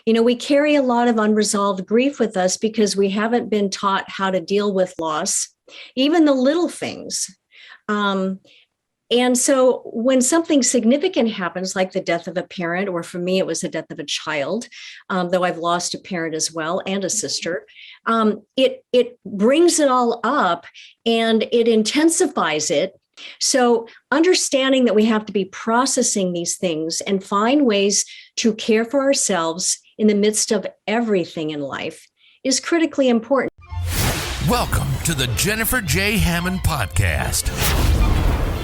We carry a lot of unresolved grief with us because we haven't been taught how to deal with loss, even the little things. And so when something significant happens, like the death of a parent, or for me, it was the death of a child, though I've lost a parent as well and a sister, it brings it all up and it intensifies it. So understanding that we have to be processing these things and find ways to care for ourselves in the midst of everything in life is critically important. Welcome to the Jennifer J. Hammond Podcast.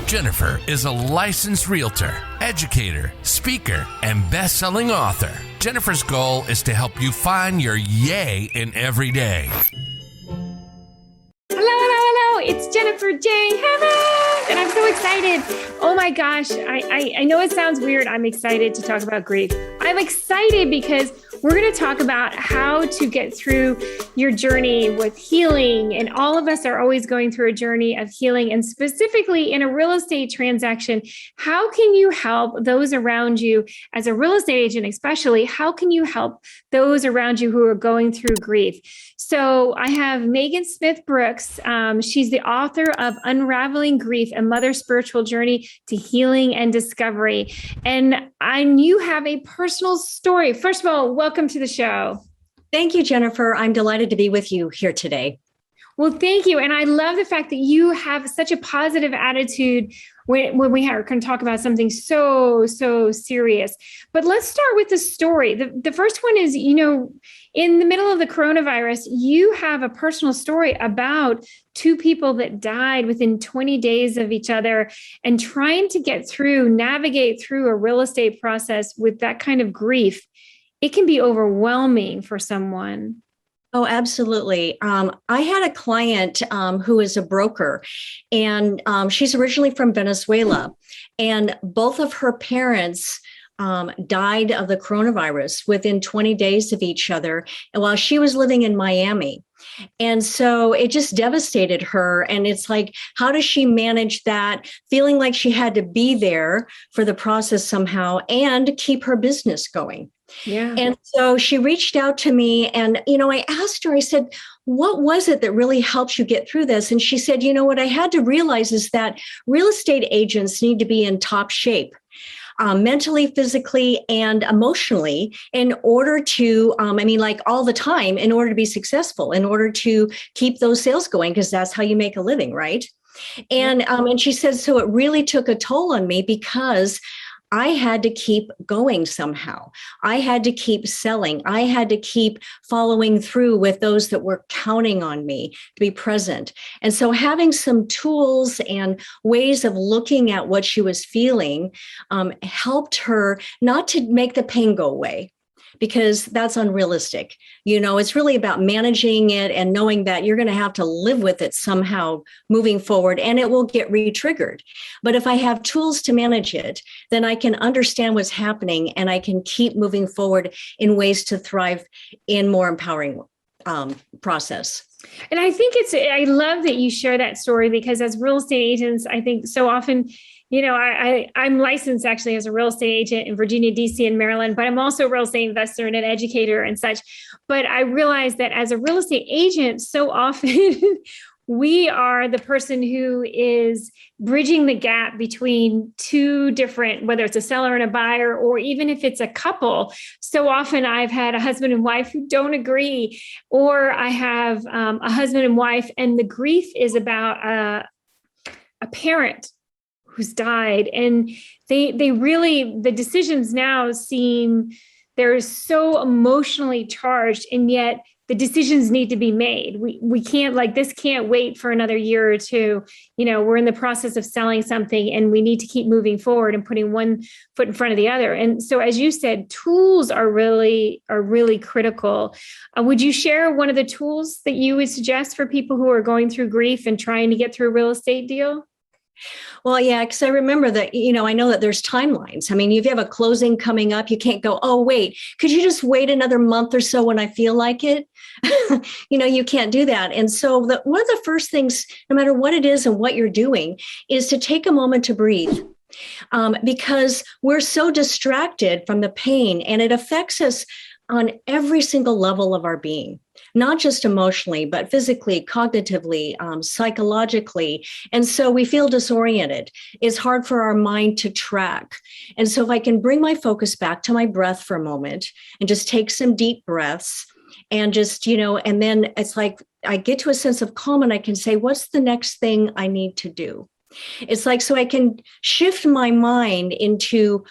Jennifer is a licensed realtor, educator, speaker, and best-selling author. Jennifer's goal is to help you find your yay in every day. Hello. It's Jennifer J. Hammond, and I'm so excited. Oh my gosh, I know it sounds weird. I'm excited to talk about grief. I'm excited because we're going to talk about how to get through your journey with healing. And all of us are always going through a journey of healing. And specifically in a real estate transaction, how can you help those around you as a real estate agent, especially? How can you help those around you who are going through grief? So I have Meghan Smith Brooks. She's the author of Unraveling Grief, a Mother's Spiritual Journey to Healing and Discovery. And you have a personal story. First of all, welcome to the show. Thank you, Jennifer. I'm delighted to be with you here today. Well, thank you. And I love the fact that you have such a positive attitude when we are going to talk about something so serious. But let's start with the story. The first one is, in the middle of the coronavirus, you have a personal story about two people that died within 20 days of each other, and trying to navigate through a real estate process with that kind of grief. It can be overwhelming for someone. Oh, absolutely. I had a client who is a broker, and she's originally from Venezuela, and both of her parents died of the coronavirus within 20 days of each other, and while she was living in Miami. And so it just devastated her. And it's like, how does she manage that, feeling like she had to be there for the process somehow and keep her business going? Yeah. And so she reached out to me, and, I asked her, I said, what was it that really helped you get through this? And she said, what I had to realize is that real estate agents need to be in top shape. Mentally, physically, and emotionally, in order to, all the time, in order to be successful, in order to keep those sales going, because that's how you make a living, right? And she said, so it really took a toll on me because I had to keep going somehow. I had to keep selling. I had to keep following through with those that were counting on me to be present. And so having some tools and ways of looking at what she was feeling helped her not to make the pain go away, because that's unrealistic. It's really about managing it and knowing that you're going to have to live with it somehow moving forward, and it will get re-triggered. But if I have tools to manage it, then I can understand what's happening, and I can keep moving forward in ways to thrive in more empowering process. And I think I love that you share that story, because as real estate agents, I think so often, I'm licensed actually as a real estate agent in Virginia, DC, and Maryland, but I'm also a real estate investor and an educator and such. But I realize that as a real estate agent, so often we are the person who is bridging the gap between two different, whether it's a seller and a buyer, or even if it's a couple. So often I've had a husband and wife who don't agree, or I have a husband and wife, and the grief is about a parent who's died. And they really, the decisions now seem, they're so emotionally charged, and yet the decisions need to be made. We can't, this can't wait for another year or two. We're in the process of selling something, and we need to keep moving forward and putting one foot in front of the other. And so, as you said, tools are really critical. Would you share one of the tools that you would suggest for people who are going through grief and trying to get through a real estate deal? Well, yeah, because I remember that, I know that there's timelines. If you have a closing coming up, you can't go, oh, wait, could you just wait another month or so when I feel like it? You can't do that. And so one of the first things, no matter what it is and what you're doing, is to take a moment to breathe. Because we're so distracted from the pain, and it affects us on every single level of our being, not just emotionally, but physically, cognitively, psychologically. And so we feel disoriented. It's hard for our mind to track. And so if I can bring my focus back to my breath for a moment and just take some deep breaths and just, and then it's like I get to a sense of calm and I can say, what's the next thing I need to do? It's like, so I can shift my mind into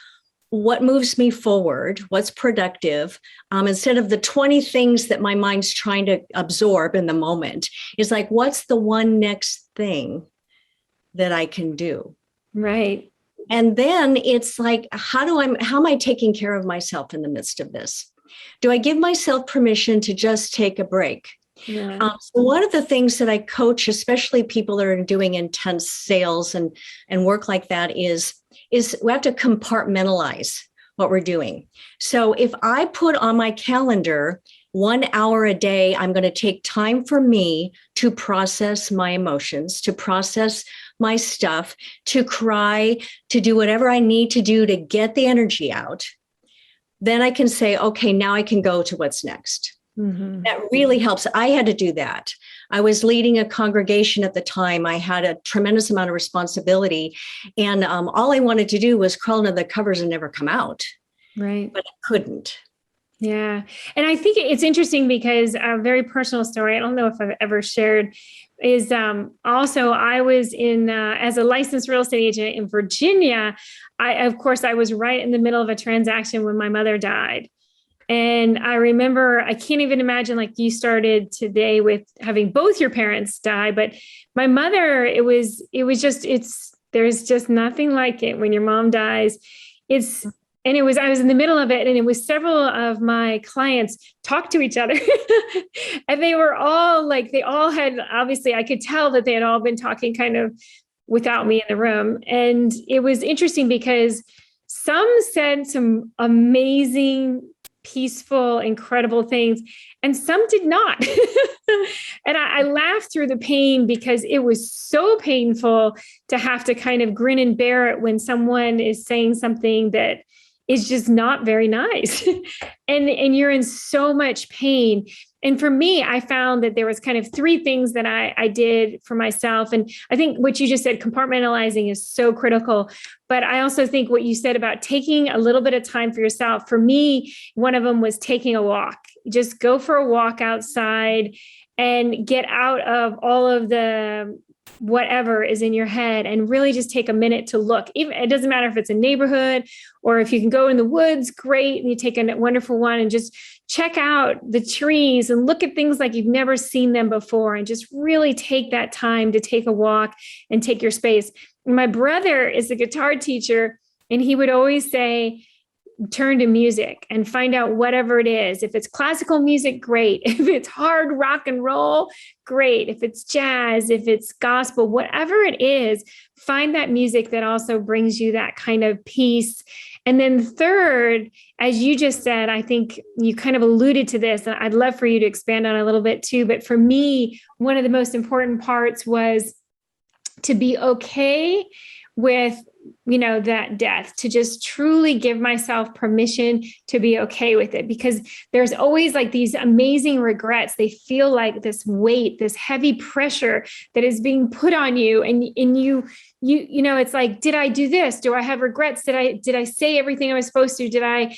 what moves me forward, what's productive, instead of the 20 things that my mind's trying to absorb in the moment. It's like, what's the one next thing that I can do? Right. And then it's like, how am I taking care of myself in the midst of this? Do I give myself permission to just take a break? Yeah. So one of the things that I coach, especially people that are doing intense sales and work like that, is we have to compartmentalize what we're doing. So if I put on my calendar 1 hour a day, I'm going to take time for me to process my emotions, to process my stuff, to cry, to do whatever I need to do to get the energy out. Then I can say, okay, now I can go to what's next. Mm-hmm. That really helps. I had to do that. I was leading a congregation at the time. I had a tremendous amount of responsibility. And all I wanted to do was crawl under the covers and never come out. Right. But I couldn't. Yeah. And I think it's interesting because a very personal story, I don't know if I've ever shared, is also I was in, as a licensed real estate agent in Virginia. I was right in the middle of a transaction when my mother died. And I remember, I can't even imagine, like you started today with having both your parents die, but my mother, there's just nothing like it when your mom dies. I was in the middle of it, and it was several of my clients talked to each other and they were all like, they all had, obviously I could tell that they had all been talking kind of without me in the room. And it was interesting because some said some amazing, peaceful, incredible things, and some did not. And I laughed through the pain because it was so painful to have to kind of grin and bear it when someone is saying something that is just not very nice. and you're in so much pain. And for me, I found that there was kind of 3 things that I did for myself. And I think what you just said, compartmentalizing, is so critical. But I also think what you said about taking a little bit of time for yourself, for me, one of them was taking a walk. Just go for a walk outside and get out of all of the whatever is in your head and really just take a minute to look. Even it doesn't matter if it's a neighborhood or if you can go in the woods, great. And you take a wonderful one and just check out the trees and look at things like you've never seen them before, and just really take that time to take a walk and take your space. My brother is a guitar teacher, and he would always say, turn to music and find out whatever it is. If it's classical music, great. If it's hard rock and roll, great. If it's jazz, if it's gospel, whatever it is, find that music that also brings you that kind of peace. And then third, as you just said, I think you kind of alluded to this, and I'd love for you to expand on it a little bit too. But for me, one of the most important parts was to be okay with, that death, to just truly give myself permission to be okay with it, because there's always like these amazing regrets. They feel like this weight, this heavy pressure that is being put on you. And you, it's like, did I do this? Do I have regrets? Did I say everything I was supposed to? Did I,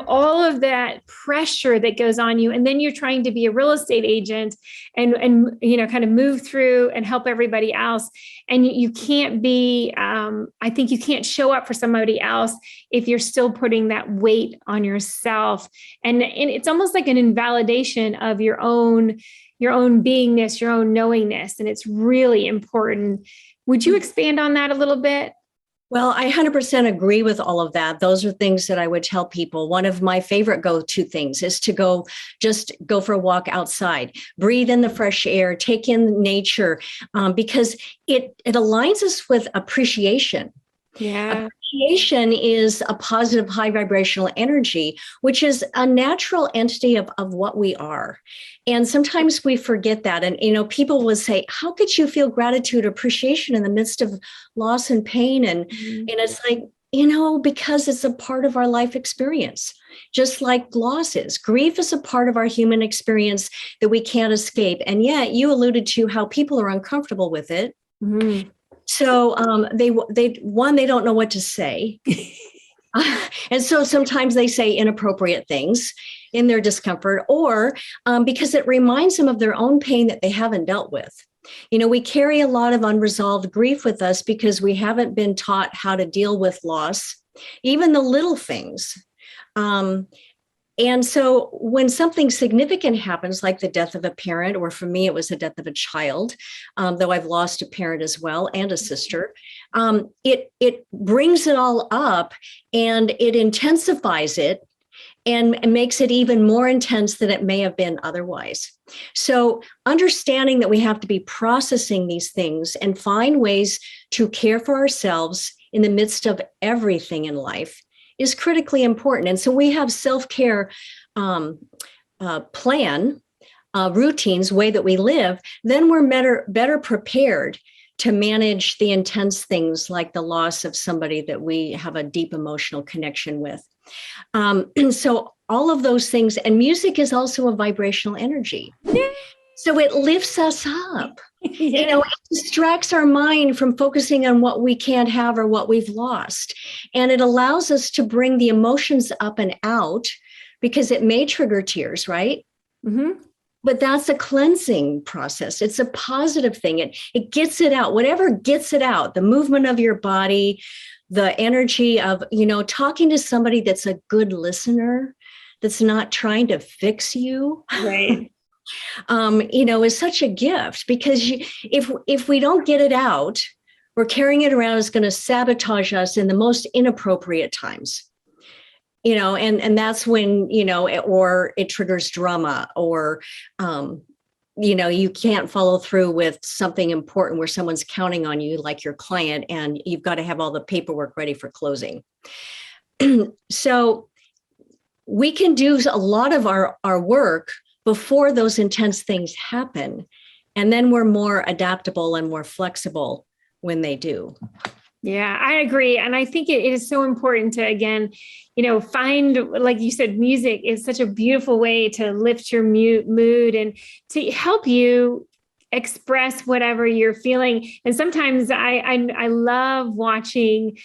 all of that pressure that goes on you. And then you're trying to be a real estate agent and kind of move through and help everybody else. And you can't be, I think you can't show up for somebody else if you're still putting that weight on yourself. And it's almost like an invalidation of your own beingness, your own knowingness. And it's really important. Would you expand on that a little bit? Well, I 100% agree with all of that. Those are things that I would tell people. One of my favorite go-to things is to just go for a walk outside, breathe in the fresh air, take in nature, because it aligns us with appreciation. Yeah. Appreciation is a positive, high vibrational energy, which is a natural entity of what we are. And sometimes we forget that. And, people will say, how could you feel gratitude, appreciation in the midst of loss and pain? And it's like, because it's a part of our life experience, just like loss is. Grief is a part of our human experience that we can't escape. And yet you alluded to how people are uncomfortable with it. Mm-hmm. So they don't know what to say. And so sometimes they say inappropriate things in their discomfort, or because it reminds them of their own pain that they haven't dealt with. We carry a lot of unresolved grief with us because we haven't been taught how to deal with loss, even the little things. And so when something significant happens, like the death of a parent, or for me, it was the death of a child, though I've lost a parent as well and a sister, it brings it all up and it intensifies it and makes it even more intense than it may have been otherwise. So understanding that we have to be processing these things and find ways to care for ourselves in the midst of everything in life is critically important. And so we have self-care plan, routines, way that we live, then we're better prepared to manage the intense things like the loss of somebody that we have a deep emotional connection with. So all of those things, and music is also a vibrational energy. So it lifts us up. It distracts our mind from focusing on what we can't have or what we've lost. And it allows us to bring the emotions up and out because it may trigger tears, right? Mm-hmm. But that's a cleansing process. It's a positive thing. It gets it out. Whatever gets it out, the movement of your body, the energy of, talking to somebody that's a good listener, that's not trying to fix you. Right. Is such a gift, because if we don't get it out, we're carrying it around, is going to sabotage us in the most inappropriate times. And that's when, or it triggers drama, or, you can't follow through with something important where someone's counting on you, like your client, and you've got to have all the paperwork ready for closing. So we can do a lot of our work before those intense things happen. And then we're more adaptable and more flexible when they do. Yeah, I agree. And I think it is so important to, again, find, like you said, music is such a beautiful way to lift your mood and to help you express whatever you're feeling. And sometimes I love watching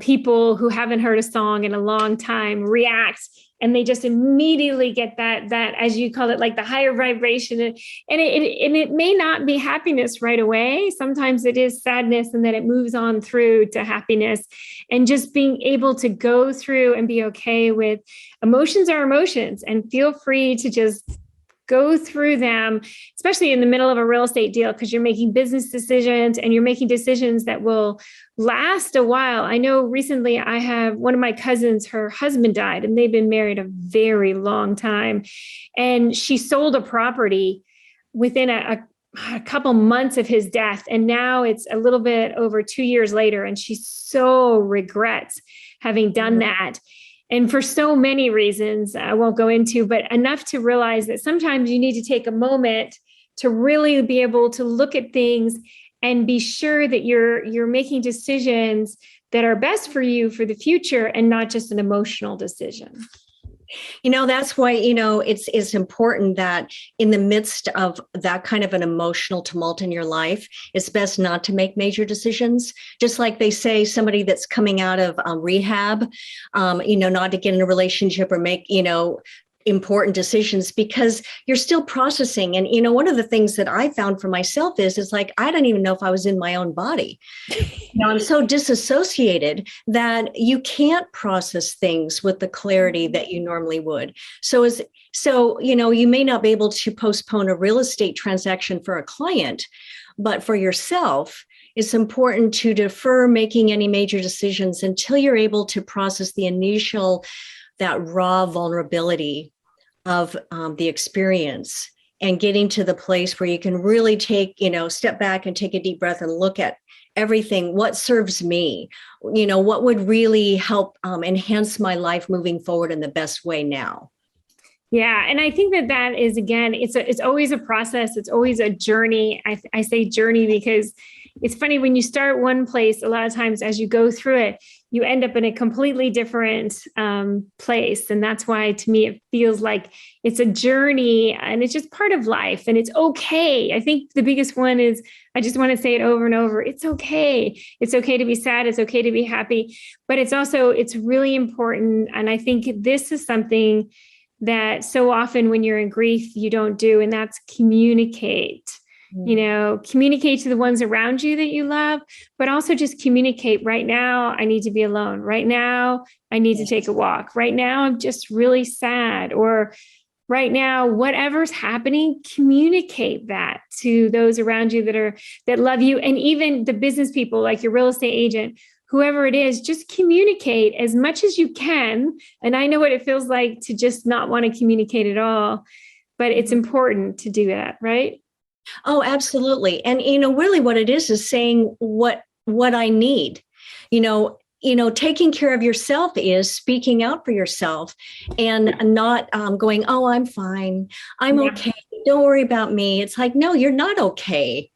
people who haven't heard a song in a long time react, and they just immediately get that, as you call it, like the higher vibration. And it may not be happiness right away. Sometimes it is sadness, and then it moves on through to happiness. And just being able to go through and be okay with emotions are emotions, and feel free to just go through them, especially in the middle of a real estate deal, because you're making business decisions and you're making decisions that will last a while. I know recently I have one of my cousins, her husband died, and they've been married a very long time. And she sold a property within a couple months of his death. And now it's a little bit over 2 years later, and she so regrets having done that. And for so many reasons I won't go into, but enough to realize that sometimes you need to take a moment to really be able to look at things and be sure that you're making decisions that are best for you for the future, and not just an emotional decision. That's why, it's important that in the midst of that kind of an emotional tumult in your life, it's best not to make major decisions. Just like they say, somebody that's coming out of rehab, not to get in a relationship or make, important decisions, because you're still processing. And, one of the things that I found for myself is like, I don't even know if I was in my own body. I'm so disassociated that you can't process things with the clarity that you normally would. So you may not be able to postpone a real estate transaction for a client, but for yourself, it's important to defer making any major decisions until you're able to process the initial, that raw vulnerability of the experience, and getting to the place where you can really take, step back and take a deep breath and look at everything. What serves me? What would really help enhance my life moving forward in the best way now? Yeah. And I think that is, again, it's always a process. It's always a journey. I say journey because it's funny, when you start one place, a lot of times as you go through it, you end up in a completely different place. And that's why, to me, it feels like it's a journey and it's just part of life, and it's okay. I think the biggest one is, I just want to say it over and over. It's okay. It's okay to be sad. It's okay to be happy, but it's really important. And I think this is something that so often when you're in grief, you don't do, and that's communicate. Communicate to the ones around you that you love, but also just communicate. Right now, I need to be alone. Right now, I need to take a walk. Right now, I'm just really sad. Or right now, whatever's happening, communicate that to those around you that love you. And even the business people, like your real estate agent, whoever it is, just communicate as much as you can. And I know what it feels like to just not want to communicate at all, but it's important to do that, right? Oh, absolutely. And, really what it is saying what I need. Taking care of yourself is speaking out for yourself and not going, oh, I'm fine. I'm okay. Don't worry about me. It's like, no, you're not okay.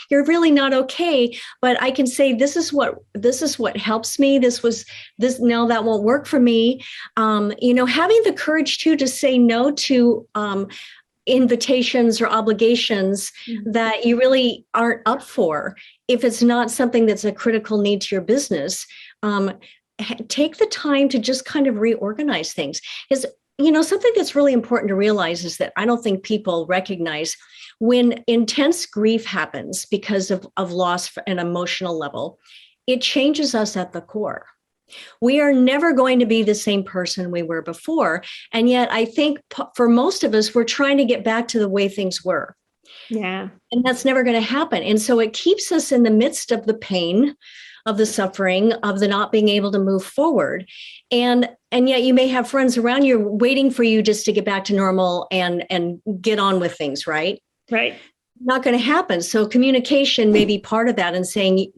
You're really not okay. But I can say, this is what helps me. No, that won't work for me. Having the courage to say no to, invitations or obligations that you really aren't up for. If it's not something that's a critical need to your business, take the time to just kind of reorganize things. Because, something that's really important to realize is that I don't think people recognize when intense grief happens because of loss at an emotional level, it changes us at the core. We are never going to be the same person we were before. And yet I think for most of us, we're trying to get back to the way things were. Yeah. And that's never going to happen. And so it keeps us in the midst of the pain, of the suffering, of the not being able to move forward. And yet you may have friends around you waiting for you just to get back to normal and get on with things, right? Right. Not going to happen. So communication may be part of that, and saying,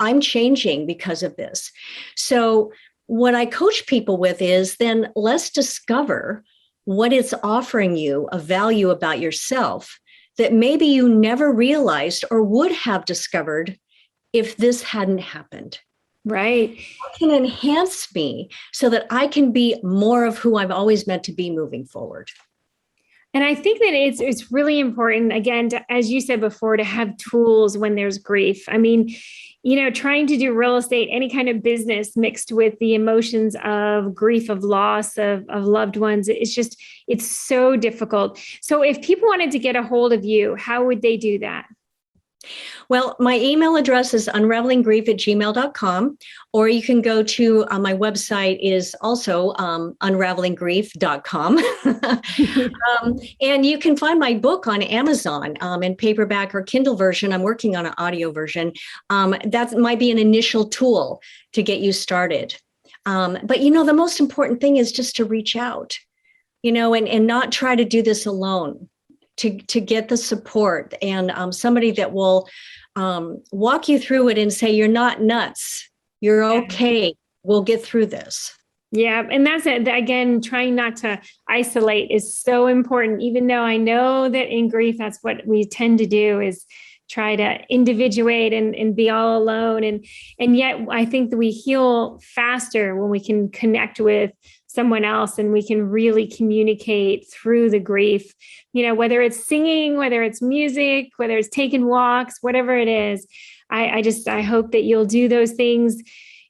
I'm changing because of this. So what I coach people with is then let's discover what it's offering you of value about yourself that maybe you never realized or would have discovered if this hadn't happened. Right. What can enhance me so that I can be more of who I've always meant to be moving forward? And I think that it's really important, again, as you said before, to have tools when there's grief. I mean, trying to do real estate, any kind of business mixed with the emotions of grief, of loss, of loved ones, it's so difficult. So if people wanted to get a hold of you, how would they do that? Well, my email address is unravelingsgrief@gmail.com, or you can go to my website is also unravelinggrief.com. And you can find my book on Amazon in paperback or Kindle version. I'm working on an audio version. That might be an initial tool to get you started. But, the most important thing is just to reach out, and not try to do this alone. To get the support and somebody that will walk you through it and say, you're not nuts. You're okay. We'll get through this. Yeah. And that's it. Again, trying not to isolate is so important, even though I know that in grief, that's what we tend to do, is try to individuate and be all alone. And yet I think that we heal faster when we can connect with someone else and we can really communicate through the grief, whether it's singing, whether it's music, whether it's taking walks, whatever it is. I hope that you'll do those things.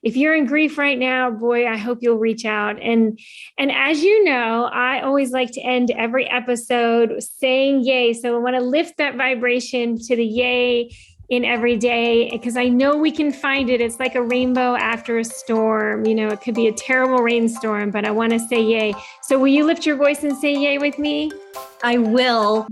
If you're in grief right now, boy, I hope you'll reach out. And as you know, I always like to end every episode saying yay. So I want to lift that vibration to the yay in every day, because I know we can find it. It's like a rainbow after a storm. It could be a terrible rainstorm, but I want to say yay. So will you lift your voice and say yay with me? I will.